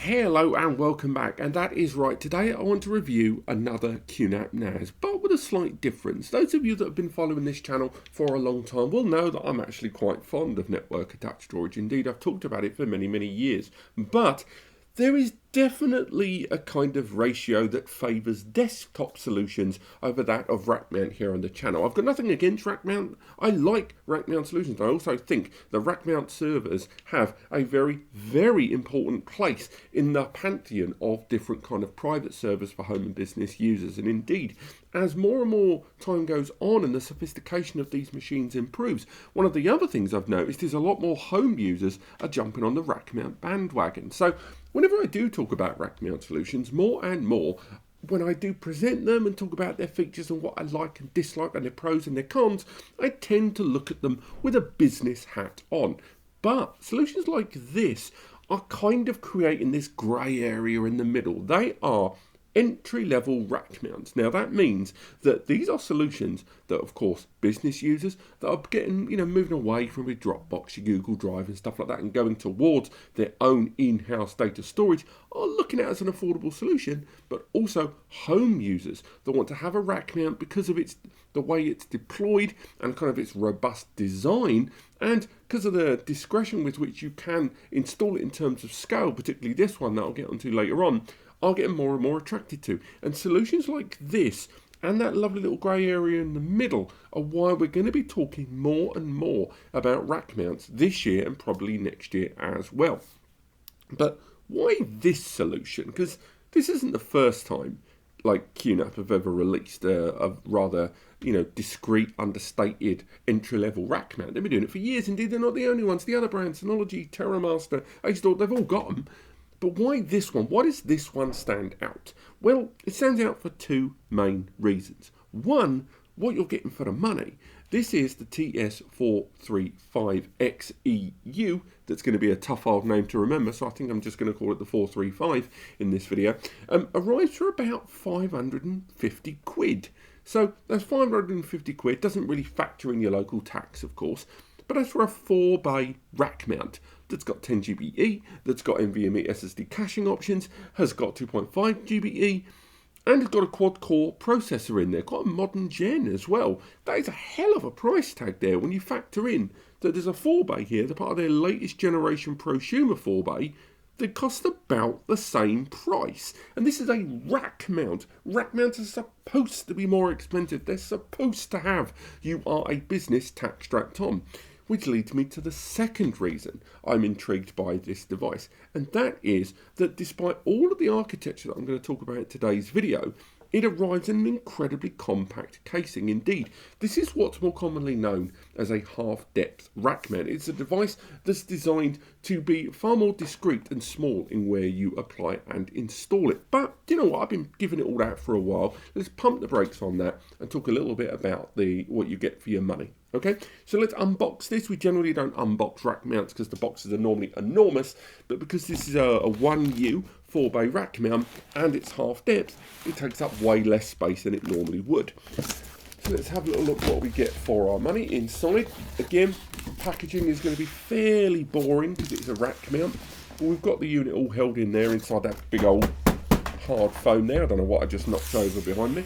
Hello and welcome back, and that is right. Today I want to review another QNAP NAS, but with a slight difference. Those of you that have been following this channel for a long time will know that I'm actually quite fond of network attached storage. Indeed, I've talked about it for many years, but there is definitely a kind of ratio that favours desktop solutions over that of rack mount here on the channel. I've got nothing against rack mount. I like rack mount solutions. I also think the rack mount servers have a very important place in the pantheon of different kind of private servers for home and business users. And indeed, as more and more time goes on and the sophistication of these machines improves, one of the other things I've noticed is a lot more home users are jumping on the rack mount bandwagon. So whenever I do talk about rack mount solutions, more and more, when I do present them and talk about their features and what I like and dislike and their pros and their cons, I tend to look at them with a business hat on. But solutions like this are kind of creating this grey area in the middle. They are entry-level rack mounts. Now that means that these are solutions that, of course, business users that are getting, moving away from your Dropbox, your Google Drive and stuff like that and going towards their own in-house data storage are looking at as an affordable solution, but also home users that want to have a rack mount because of the way it's deployed and kind of its robust design, and because of the discretion with which you can install it in terms of scale, particularly this one that I'll get onto later on, are getting more and more attracted to. And solutions like this and that lovely little grey area in the middle are why we're going to be talking more and more about rack mounts this year and probably next year as well. But why this solution? Because this isn't the first time like QNAP have ever released a rather discreet, understated entry-level rack mount. They've been doing it for years. Indeed, they're not the only ones. The other brands, Synology, TerraMaster, AceDoor, they've all got them. But why this one? Why does this one stand out? Well, it stands out for two main reasons. One, what you're getting for the money. This is the TS-435XeU. That's going to be a tough old name to remember, so I think I'm just going to call it the 435 in this video. Arrives for about 550 quid. So that's 550 quid. Doesn't really factor in your local tax, of course. But that's for a 4-bay rack mount that's got 10 GBE, that's got NVMe SSD caching options, has got 2.5 GBE, and has got a quad-core processor in there, quite a modern gen as well. That is a hell of a price tag there when you factor in that there's a 4-bay here, the part of their latest generation prosumer 4-bay, that costs about the same price. And this is a rack mount. Rack mounts are supposed to be more expensive. They're supposed to have you are a business tax strapped on. Which leads me to the second reason I'm intrigued by this device, and that is that despite all of the architecture that I'm going to talk about in today's video, it arrives in an incredibly compact casing. Indeed, this is what's more commonly known as a half-depth rack mount. It's a device that's designed to be far more discreet and small in where you apply and install it. But you know what? I've been giving it all out for a while. Let's pump the brakes on that and talk a little bit about what you get for your money. Okay, so let's unbox this. We generally don't unbox rack mounts because the boxes are normally enormous, but because this is a 1U 4-bay rack mount and it's half depth, it takes up way less space than it normally would. So let's have a little look what we get for our money inside. Again, packaging is going to be fairly boring because it's a rack mount, but we've got the unit all held in there inside that big old hard phone there. I don't know what I just knocked over behind me.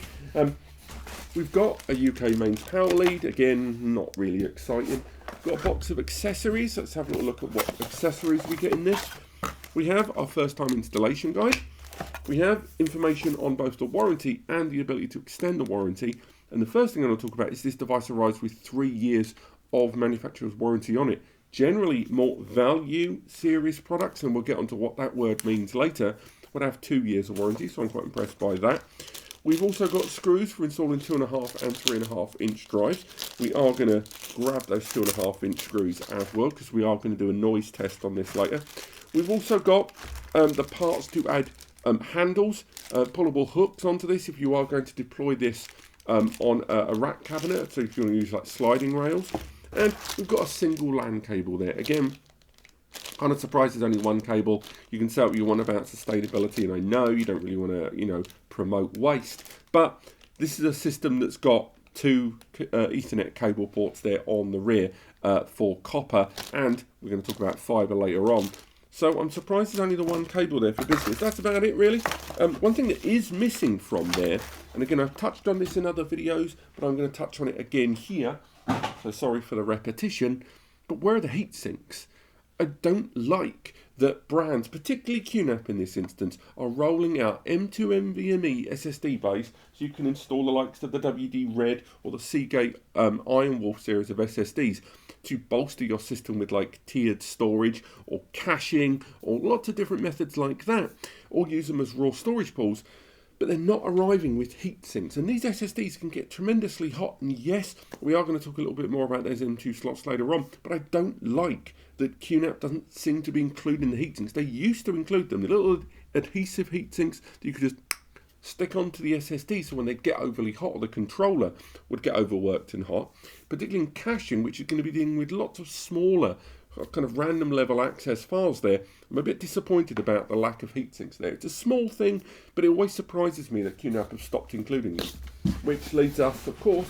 We've got a UK mains power lead, again, not really exciting. Got a box of accessories. Let's have a little look at what accessories we get in this. We have our first time installation guide. We have information on both the warranty and the ability to extend the warranty. And the first thing I'm going to talk about is this device arrives with 3 years of manufacturer's warranty on it. Generally, more value series products, and we'll get onto what that word means later, would have 2 years of warranty, so I'm quite impressed by that. We've also got screws for installing 2.5 and 3.5 inch drives. We are going to grab those 2.5 inch screws as well because we are going to do a noise test on this later. We've also got the parts to add handles, pullable hooks onto this if you are going to deploy this on a rack cabinet, so if you want to use like sliding rails. And we've got a single LAN cable there. Again, kind of surprised there's only one cable. You can say what you want about sustainability, and I know you don't really want to, promote waste, but this is a system that's got 2 Ethernet cable ports there on the rear for copper, and we're going to talk about fiber later on. So I'm surprised there's only the one cable there for business. That's about it, really. One thing that is missing from there, and again, I've touched on this in other videos, but I'm going to touch on it again here. So sorry for the repetition, but where are the heat sinks? I don't like that brands, particularly QNAP in this instance, are rolling out M2 NVMe SSD bays so you can install the likes of the WD Red or the Seagate Iron Wolf series of SSDs to bolster your system with like tiered storage or caching or lots of different methods like that, or use them as raw storage pools. But they're not arriving with heat sinks, and these SSDs can get tremendously hot. And yes, we are going to talk a little bit more about those M2 slots later on, but I don't like that QNAP doesn't seem to be including the heat sinks. They used to include them, the little adhesive heat sinks that you could just stick onto the SSD, so when they get overly hot, or the controller would get overworked and hot, particularly in caching, which is going to be dealing with lots of smaller kind of random level access files there. I'm a bit disappointed about the lack of heat sinks there. It's a small thing, but it always surprises me that QNAP have stopped including them, which leads us, of course,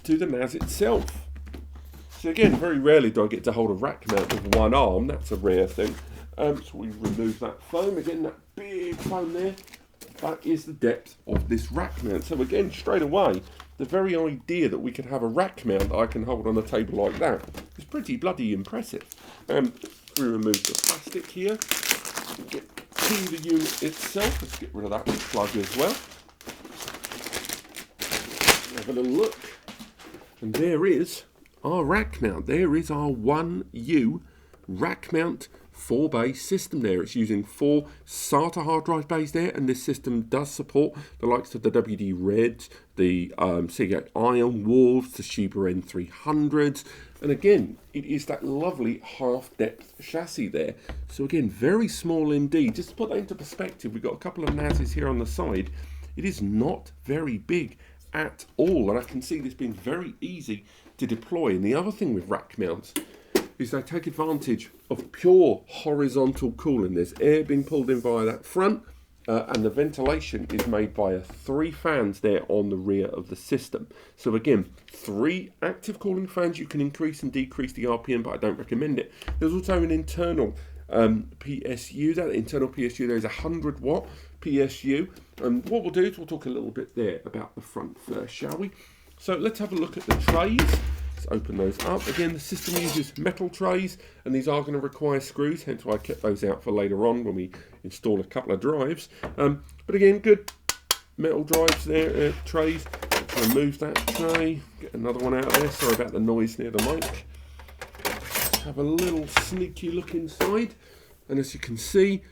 to the NAS itself. So again, very rarely do I get to hold a rack mount with one arm. That's a rare thing. So we remove that foam. Again, that big foam there. That is the depth of this rack mount. So again, straight away, the very idea that we could have a rack mount that I can hold on a table like that is pretty bloody impressive. We remove the plastic here. Get to the unit itself. Let's get rid of that plug as well. Have a little look. And there is our rack mount. There is our 1U rack mount 4-bay system there. It's using 4 SATA hard drive bays there, and this system does support the likes of the WD Reds, the Seagate Iron Wolves, the Toshiba N300s, and again, it is that lovely half-depth chassis there. So again, very small indeed. Just to put that into perspective, we've got a couple of NASs here on the side. It is not very big at all, and I can see this being very easy to deploy. And the other thing with rack mounts is they take advantage of pure horizontal cooling. There's air being pulled in via that front, and the ventilation is made via 3 fans there on the rear of the system. So again, 3 active cooling fans. You can increase and decrease the RPM, but I don't recommend it. There's also an internal PSU. That internal PSU there is 100 watt PSU. And what we'll do is we'll talk a little bit there about the front first, shall we? So let's have a look at the trays. Let's open those up. Again, the system uses metal trays, and these are going to require screws, hence why I kept those out for later on when we install a couple of drives. But again, good metal drives there, trays. Let's remove that tray, get another one out of there. Sorry about the noise near the mic. Let's have a little sneaky look inside, and as you can see,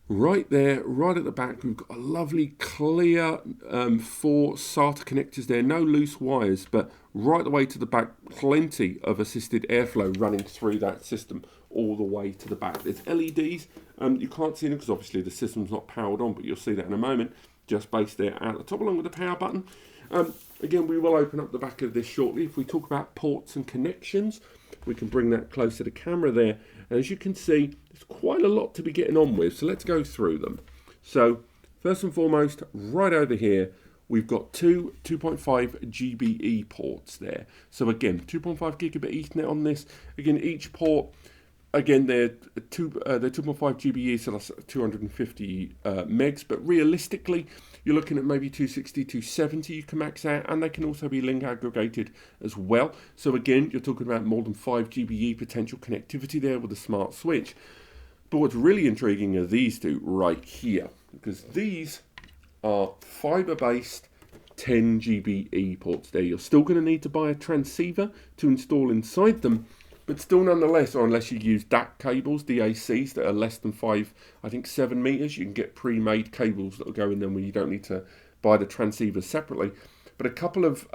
right there, right at the back, we've got a lovely clear 4 SATA connectors there, no loose wires, but right the way to the back, plenty of assisted airflow running through that system all the way to the back. There's LEDs, you can't see them because obviously the system's not powered on, but you'll see that in a moment, just based there at the top along with the power button. Again, we will open up the back of this shortly. If we talk about ports and connections, we can bring that closer to the camera there. And as you can see, there's quite a lot to be getting on with, so let's go through them. So first and foremost, right over here, we've got 2 2.5 GBE ports there. So again, 2.5 gigabit Ethernet on this. Again, each port, again, they're 2.5 GBE, so that's 250 megs, but realistically, you're looking at maybe 260, 270 you can max out, and they can also be link aggregated as well. So again, you're talking about more than 5 GBE potential connectivity there with a smart switch. But what's really intriguing are these two right here, because these are fiber-based 10 GBE ports there. You're still going to need to buy a transceiver to install inside them, but still nonetheless, or unless you use DAC cables, DACs that are less than 7 meters, you can get pre-made cables that will go in them where you don't need to buy the transceivers separately. But a couple of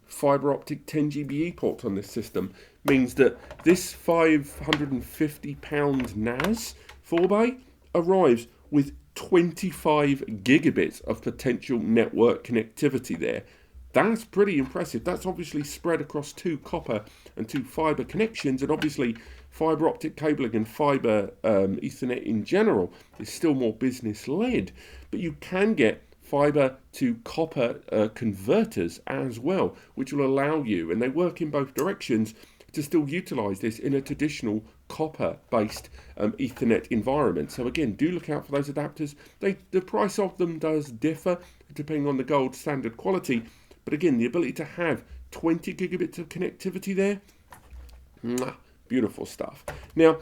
fiber optic 10 GBE ports on this system means that this £550 NAS 4-bay arrives with 25 gigabits of potential network connectivity there. That's pretty impressive. That's obviously spread across 2 copper and 2 fiber connections, and obviously fiber optic cabling and fiber Ethernet in general is still more business led, but you can get fiber to copper converters as well, which will allow you, and they work in both directions, to still utilize this in a traditional copper-based Ethernet environment. So again, do look out for those adapters. The price of them does differ depending on the gold standard quality, but again, the ability to have 20 gigabits of connectivity there, beautiful stuff. Now,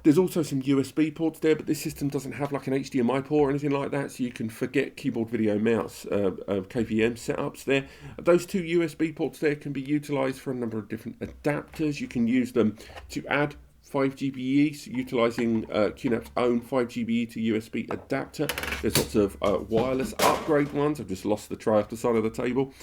there's also some USB ports there, but this system doesn't have like an HDMI port or anything like that, so you can forget keyboard, video, mouse, KVM setups there. Those two USB ports there can be utilized for a number of different adapters. You can use them to add 5GBE, so utilizing QNAP's own 5GBE to USB adapter. There's lots of wireless upgrade ones. I've just lost the tray off the side of the table.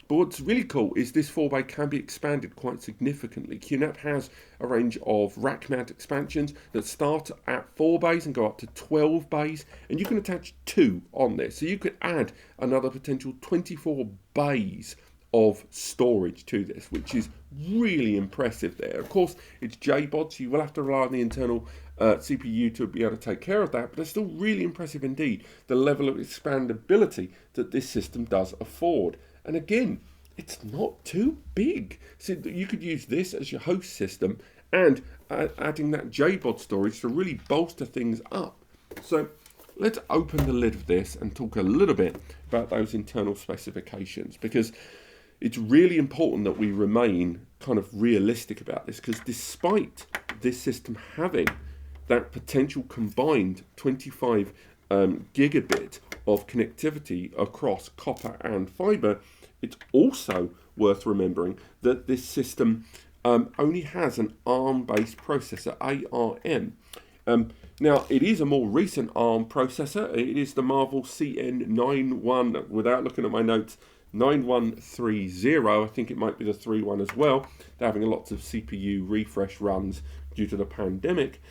But what's really cool is this 4-bay can be expanded quite significantly. QNAP has a range of rack mount expansions that start at 4 bays and go up to 12 bays, and you can attach 2 on there. So you could add another potential 24 bays of storage to this, which is really impressive there. Of course, it's JBOD, so you will have to rely on the internal CPU to be able to take care of that, but it's still really impressive indeed, the level of expandability that this system does afford. And again, it's not too big. So you could use this as your host system and adding that JBOD storage to really bolster things up. So let's open the lid of this and talk a little bit about those internal specifications, because it's really important that we remain kind of realistic about this, because despite this system having that potential combined 25 gigabit of connectivity across copper and fiber, it's also worth remembering that this system only has an ARM-based processor, ARM. Now, it is a more recent ARM processor. It is the Marvel CN91, without looking at my notes, 9130. I think it might be the 31 as well. They're having lots of CPU refresh runs due to the pandemic.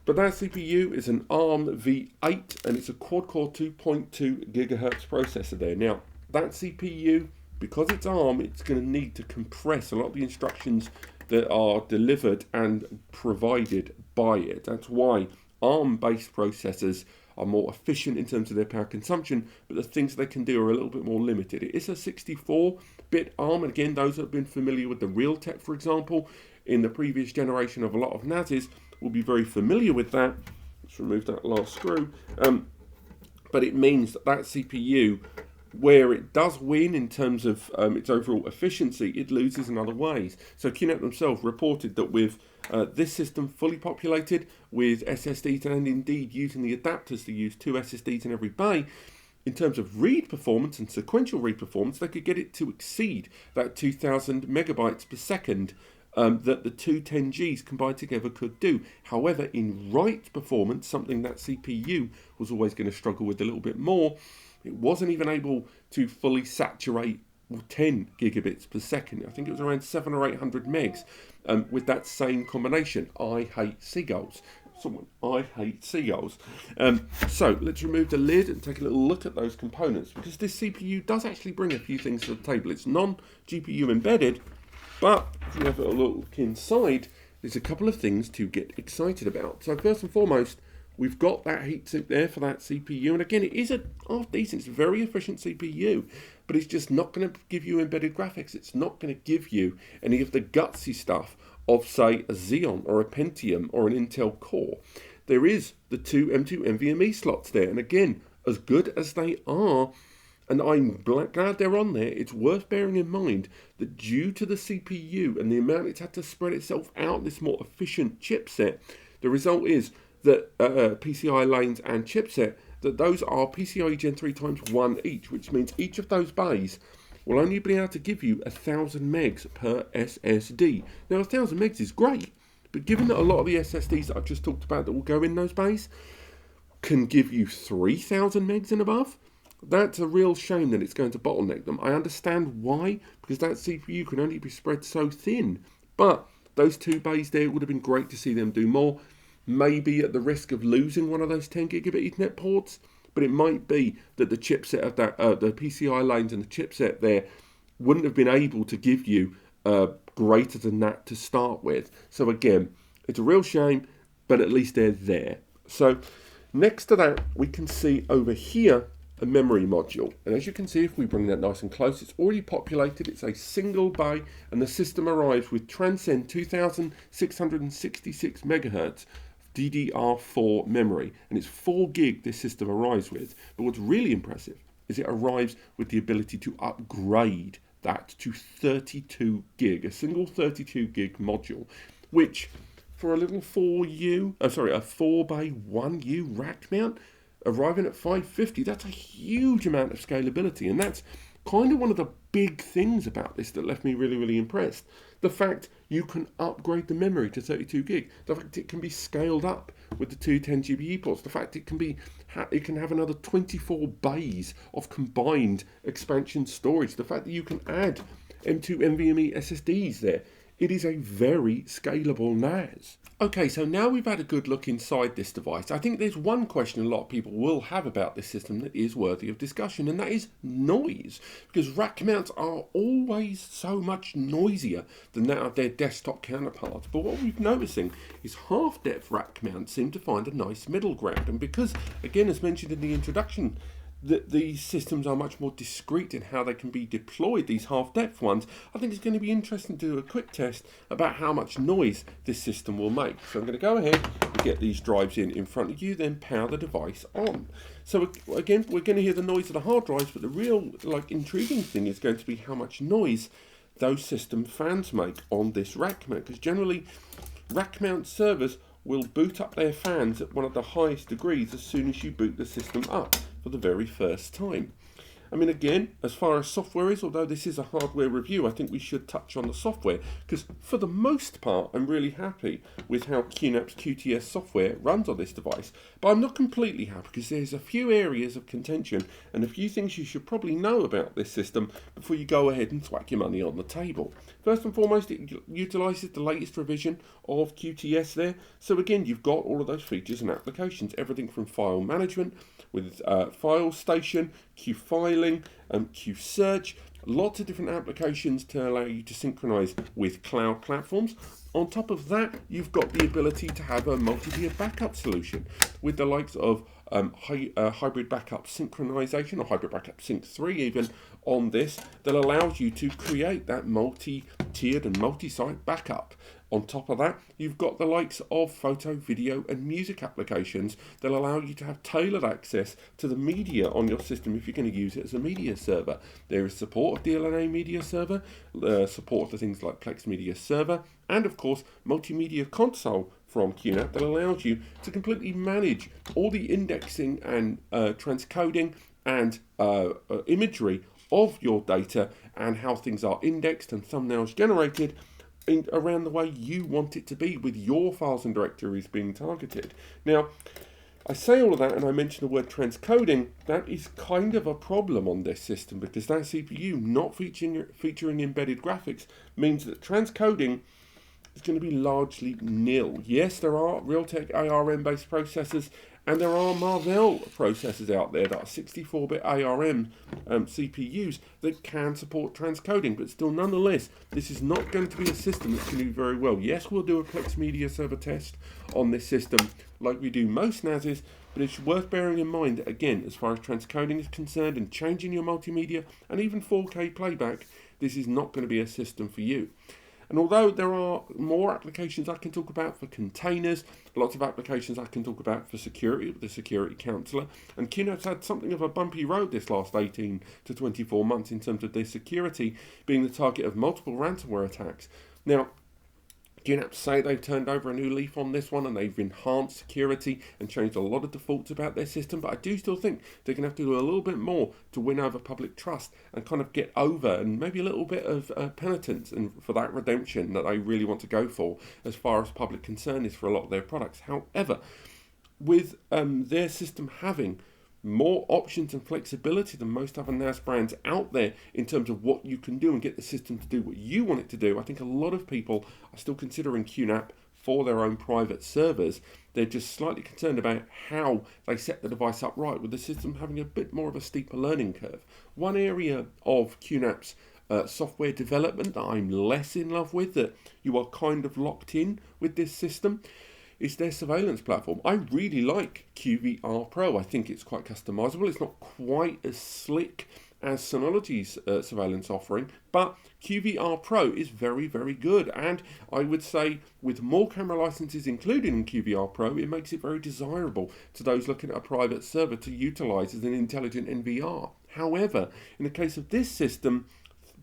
But that CPU is an ARM V8, and it's a quad-core 2.2 gigahertz processor there. Now, that CPU, because it's ARM, it's going to need to compress a lot of the instructions that are delivered and provided by it. That's why ARM-based processors are more efficient in terms of their power consumption, but the things they can do are a little bit more limited. It is a 64-bit ARM, and again, those that have been familiar with the Realtek, for example, in the previous generation of a lot of NASes, will be very familiar with that. Let's remove that last screw. But it means that that CPU, where it does win in terms of its overall efficiency, it loses in other ways. So QNAP themselves reported that with this system fully populated with SSDs, and indeed using the adapters to use 2 SSDs in every bay, in terms of read performance and sequential read performance, they could get it to exceed that 2000 megabytes per second that the two 10Gs combined together could do. However, in write performance, something that CPU was always going to struggle with a little bit more, it wasn't even able to fully saturate 10 gigabits per second. I think it was around 700 or 800 megs with that same combination. I hate seagulls. I hate seagulls. So let's remove the lid and take a little look at those components, because this CPU does actually bring a few things to the table. It's non-GPU embedded, but if you have a look inside, there's a couple of things to get excited about. So first and foremost, we've got that heatsink there for that CPU, and again, it is a half-decent, it's a very efficient CPU, but it's just not going to give you embedded graphics. It's not going to give you any of the gutsy stuff of, say, a Xeon or a Pentium or an Intel Core. There is the two M2 NVMe slots there, and again, as good as they are, and I'm glad they're on there, it's worth bearing in mind that due to the CPU and the amount it's had to spread itself out, this more efficient chipset, the result is that PCI lanes and chipset, that those are PCIe Gen 3 times 1 each, which means each of those bays will only be able to give you 1000 megs per SSD. Now 1000 megs is great, but given that a lot of the SSDs that I've just talked about that will go in those bays can give you 3000 megs and above, that's a real shame that it's going to bottleneck them. I understand why, because that CPU can only be spread so thin, but those two bays there, it would have been great to see them do more. Maybe at the risk of losing one of those 10 gigabit Ethernet ports, but it might be that the chipset of that, the PCI lanes and the chipset there wouldn't have been able to give you greater than that to start with. So again, it's a real shame, but at least they're there. So next to that, we can see over here a memory module. And as you can see, if we bring that nice and close, it's already populated. It's a single bay, and the system arrives with Transcend 2666 megahertz DDR4 memory, and it's 4 gig this system arrives with. But what's really impressive is it arrives with the ability to upgrade that to 32 gig, a single 32 gig module, which for a little a 4 by 1U rack mount arriving at 550, that's a huge amount of scalability. And that's kind of one of the big things about this that left me really, really impressed. The fact you can upgrade the memory to 32 gig, the fact it can be scaled up with the two 10 GBE ports, the fact it can have another 24 bays of combined expansion storage, the fact that you can add M2 NVMe SSDs there. It is a very scalable NAS. Okay, so now we've had a good look inside this device. I think there's one question a lot of people will have about this system that is worthy of discussion, and that is noise. Because rack mounts are always so much noisier than their desktop counterparts. But what we're noticing is half-depth rack mounts seem to find a nice middle ground. And because, again, as mentioned in the introduction, that these systems are much more discrete in how they can be deployed, these half-depth ones, I think it's going to be interesting to do a quick test about how much noise this system will make. So I'm going to go ahead and get these drives in front of you, then power the device on. So again, we're going to hear the noise of the hard drives, but the real intriguing thing is going to be how much noise those system fans make on this rack mount, because generally rack mount servers will boot up their fans at one of the highest degrees as soon as you boot the system up for the very first time. I mean, again, as far as software is, although this is a hardware review, I think we should touch on the software, because for the most part, I'm really happy with how QNAP's QTS software runs on this device. But I'm not completely happy, because there's a few areas of contention and a few things you should probably know about this system before you go ahead and thwack your money on the table. First and foremost, it utilises the latest revision of QTS there. So again, you've got all of those features and applications, everything from file management with File Station, Q Filing, Q Search, lots of different applications to allow you to synchronize with cloud platforms. On top of that, you've got the ability to have a multi-tier backup solution with the likes of hybrid backup synchronization, or hybrid backup sync 3 even, on this, that allows you to create that multi-tiered and multi-site backup. On top of that, you've got the likes of photo, video and music applications that allow you to have tailored access to the media on your system if you're going to use it as a media server. There is support of DLNA media server, support for things like Plex media server, and of course multimedia console from QNAP that allows you to completely manage all the indexing and transcoding and imagery of your data, and how things are indexed and thumbnails generated around the way you want it to be, with your files and directories being targeted. Now, I say all of that and I mention the word transcoding. That is kind of a problem on this system, because that CPU not featuring embedded graphics means that transcoding is going to be largely nil. Yes, there are Realtek ARM based processors, and there are Marvell processors out there that are 64-bit ARM CPUs that can support transcoding, but still, nonetheless, this is not going to be a system that's going to do very well. Yes, we'll do a Plex media server test on this system like we do most NASs, but it's worth bearing in mind that, again, as far as transcoding is concerned and changing your multimedia and even 4K playback, this is not going to be a system for you. And although there are more applications I can talk about for containers, lots of applications I can talk about for security with the Security Counselor, and QNAP's had something of a bumpy road this last 18 to 24 months in terms of their security being the target of multiple ransomware attacks. Now, QNAP say they've turned over a new leaf on this one, and they've enhanced security and changed a lot of defaults about their system, but I do still think they're going to have to do a little bit more to win over public trust and kind of get over, and maybe a little bit of penitence and for that redemption that they really want to go for as far as public concern is for a lot of their products. However, with their system having more options and flexibility than most other NAS brands out there in terms of what you can do and get the system to do what you want it to do, I think a lot of people are still considering QNAP for their own private servers. They're just slightly concerned about how they set the device up right, with the system having a bit more of a steeper learning curve. One area of QNAP's software development that I'm less in love with, that you are kind of locked in with this system, is their surveillance platform. I really like QVR Pro. I think it's quite customizable. It's not quite as slick as Synology's surveillance offering, but QVR Pro is very, very good. And I would say with more camera licenses included in QVR Pro, it makes it very desirable to those looking at a private server to utilize as an intelligent NVR. However, in the case of this system,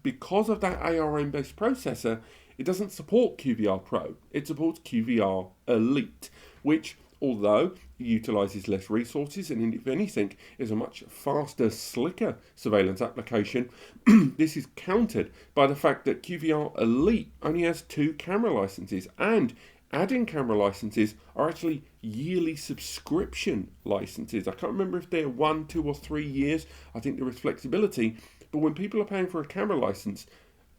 because of that ARM-based processor, it doesn't support QVR Pro. It supports QVR Elite, which, although it utilizes less resources and, if anything, is a much faster, slicker surveillance application, this is countered by the fact that QVR Elite only has 2 camera licenses, and adding camera licenses are actually yearly subscription licenses. I can't remember if they're 1, 2, or 3 years. I think there is flexibility, but when people are paying for a camera license,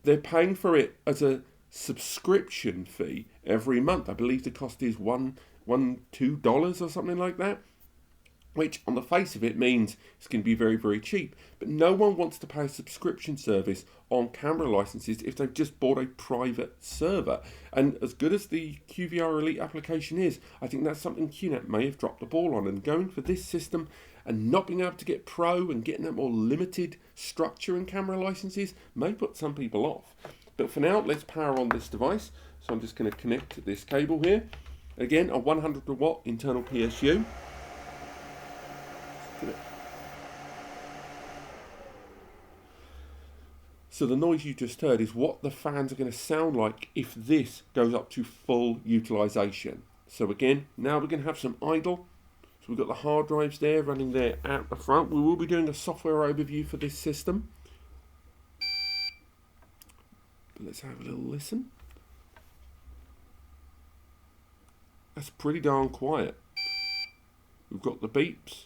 they're paying for it as a subscription fee every month. I believe the cost is $2 or something like that, which on the face of it means it's going to be very, very cheap. But no one wants to pay a subscription service on camera licenses if they've just bought a private server. And as good as the QVR Elite application is, I think that's something QNAP may have dropped the ball on, and going for this system and not being able to get Pro and getting that more limited structure in camera licenses may put some people off. But for now, let's power on this device. So I'm just going to connect this cable here. Again, a 100 watt internal PSU. So the noise you just heard is what the fans are going to sound like if this goes up to full utilization. So again, now we're going to have some idle. So we've got the hard drives there running there at the front. We will be doing a software overview for this system. Let's have a little listen. That's pretty darn quiet. We've got the beeps.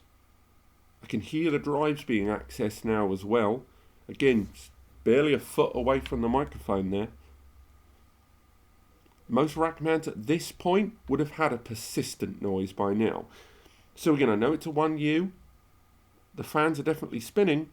I can hear the drives being accessed now as well. Again, barely a foot away from the microphone there. Most rack mounts at this point would have had a persistent noise by now. So again, I know it's a 1U. The fans are definitely spinning,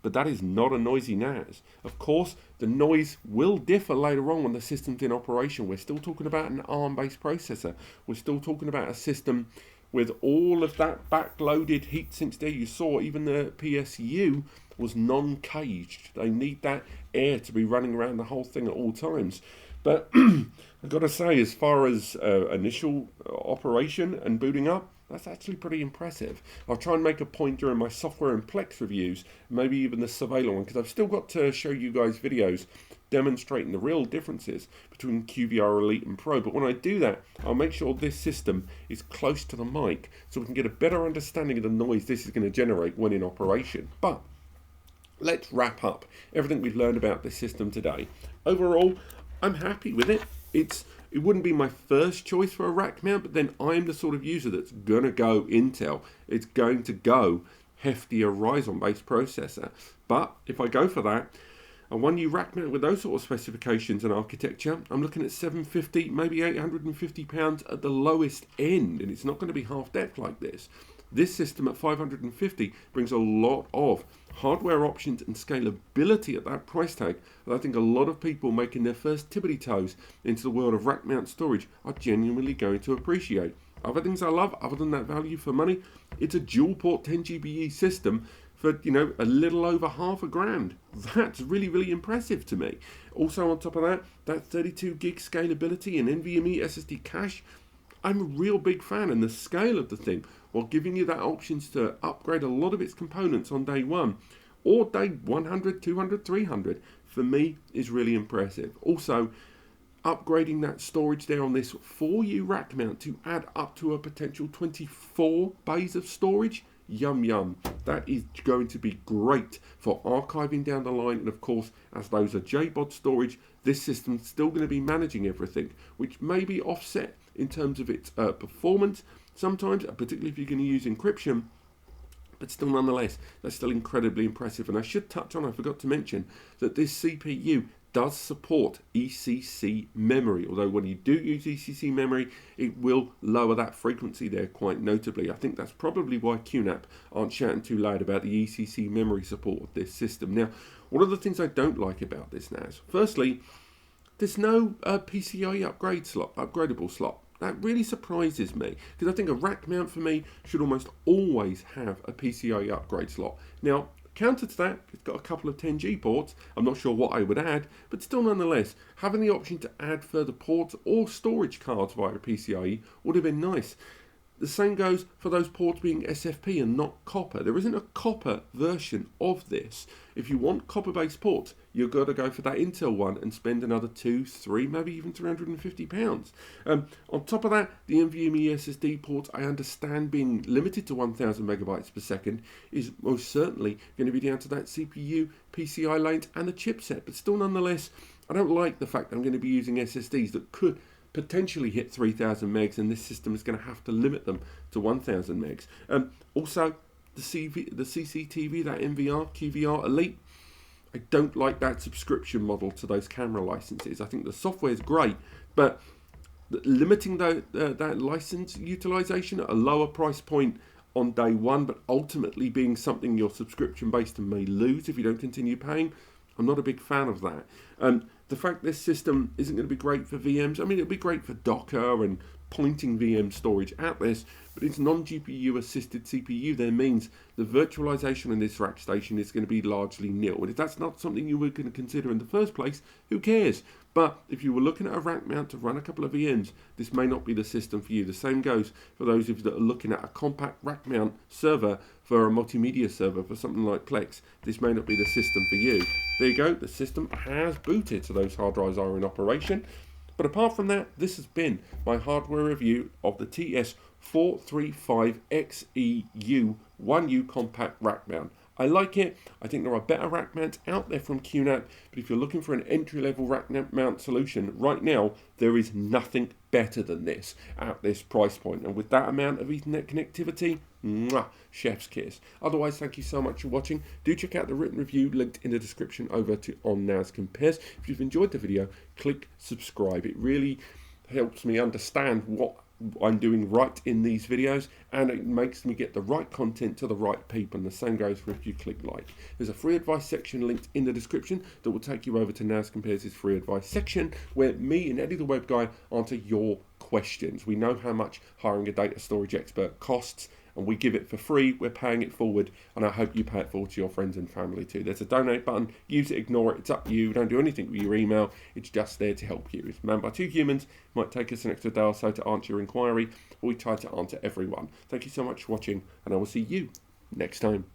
but that is not a noisy NAS. Of course, the noise will differ later on when the system's in operation. We're still talking about an ARM-based processor. We're still talking about a system with all of that backloaded heat sinks there. You saw even the PSU was non-caged. They need that air to be running around the whole thing at all times. But I've got to say, as far as initial operation and booting up, that's actually pretty impressive. I'll try and make a point during my software and Plex reviews, maybe even the Surveiller one, because I've still got to show you guys videos demonstrating the real differences between QVR Elite and Pro. But when I do that, I'll make sure this system is close to the mic so we can get a better understanding of the noise this is going to generate when in operation. But let's wrap up everything we've learned about this system today. Overall, I'm happy with it. It wouldn't be my first choice for a rack mount, but then I'm the sort of user that's going to go Intel. It's going to go heftier Ryzen-based processor. But if I go for that, a 1U rack mount with those sort of specifications and architecture, I'm looking at £750, maybe £850 at the lowest end, and it's not going to be half-depth like this. This system at $550 brings a lot of hardware options and scalability at that price tag that I think a lot of people making their first tippity toes into the world of rack mount storage are genuinely going to appreciate. Other things I love, other than that value for money, it's a dual port 10GBE system for, a little over $500. That's really, really impressive to me. Also on top of that, that 32 gig scalability and NVMe SSD cache, I'm a real big fan, and the scale of the thing, while giving you that options to upgrade a lot of its components on day one, or day 100, 200, 300, for me is really impressive. Also, upgrading that storage there on this 4U rack mount to add up to a potential 24 bays of storage, yum yum. That is going to be great for archiving down the line, and of course, as those are JBOD storage, this system's still going to be managing everything, which may be offset in terms of its performance sometimes, particularly if you're going to use encryption, but still nonetheless, that's still incredibly impressive. And I should touch on, I forgot to mention, that this CPU does support ECC memory, although when you do use ECC memory, it will lower that frequency there quite notably. I think that's probably why QNAP aren't shouting too loud about the ECC memory support of this system. Now, one of the things I don't like about this NAS, firstly, there's no PCIe upgradable slot. That really surprises me, because I think a rack mount for me should almost always have a PCIe upgrade slot. Now, counter to that, it's got a couple of 10G ports. I'm not sure what I would add, but still nonetheless, having the option to add further ports or storage cards via PCIe would have been nice. The same goes for those ports being SFP and not copper. There isn't a copper version of this. If you want copper-based ports, you've got to go for that Intel one and spend another £2, £3, maybe even £350. On top of that, the NVMe SSD ports, I understand being limited to 1000 megabytes per second, is most certainly going to be down to that CPU, PCI lanes and the chipset. But still nonetheless, I don't like the fact that I'm going to be using SSDs that could potentially hit 3000 megs, and this system is going to have to limit them to 1000 megs. Also, the CCTV, that NVR, QVR Elite, I don't like that subscription model to those camera licenses. I think the software is great, but limiting that license utilization at a lower price point on day one, but ultimately being something you're subscription based and may lose if you don't continue paying, I'm not a big fan of that. The fact this system isn't going to be great for VMs, I mean, it'll be great for Docker and pointing VM storage at this, but it's non-GPU assisted CPU there means the virtualization in this rack station is going to be largely nil. And if that's not something you were going to consider in the first place, who cares? But if you were looking at a rack mount to run a couple of VMs, this may not be the system for you. The same goes for those of you that are looking at a compact rack mount server for a multimedia server for something like Plex. This may not be the system for you. There you go, the system has booted, so those hard drives are in operation. But apart from that, this has been my hardware review of the TS-435XeU 1U compact rack mount. I like it. I think there are better rack mounts out there from QNAP, but if you're looking for an entry-level rack mount solution, right now, there is nothing better than this at this price point. And with that amount of Ethernet connectivity, mwah, chef's kiss. Otherwise, thank you so much for watching. Do check out the written review linked in the description over to On NAS Compares. If you've enjoyed the video, click subscribe. It really helps me understand what I'm doing right in these videos, and it makes me get the right content to the right people, and the same goes for if you click like. There's a free advice section linked in the description that will take you over to NAS Compares' free advice section, where me and Eddie the Web Guy answer your questions. We know how much hiring a data storage expert costs, and we give it for free. We're paying it forward, and I hope you pay it forward to your friends and family too. There's a donate button. Use it, ignore it. It's up to you. Don't do anything with your email. It's just there to help you. It's manned by two humans. It might take us an extra day or so to answer your inquiry, but we try to answer everyone. Thank you so much for watching, and I will see you next time.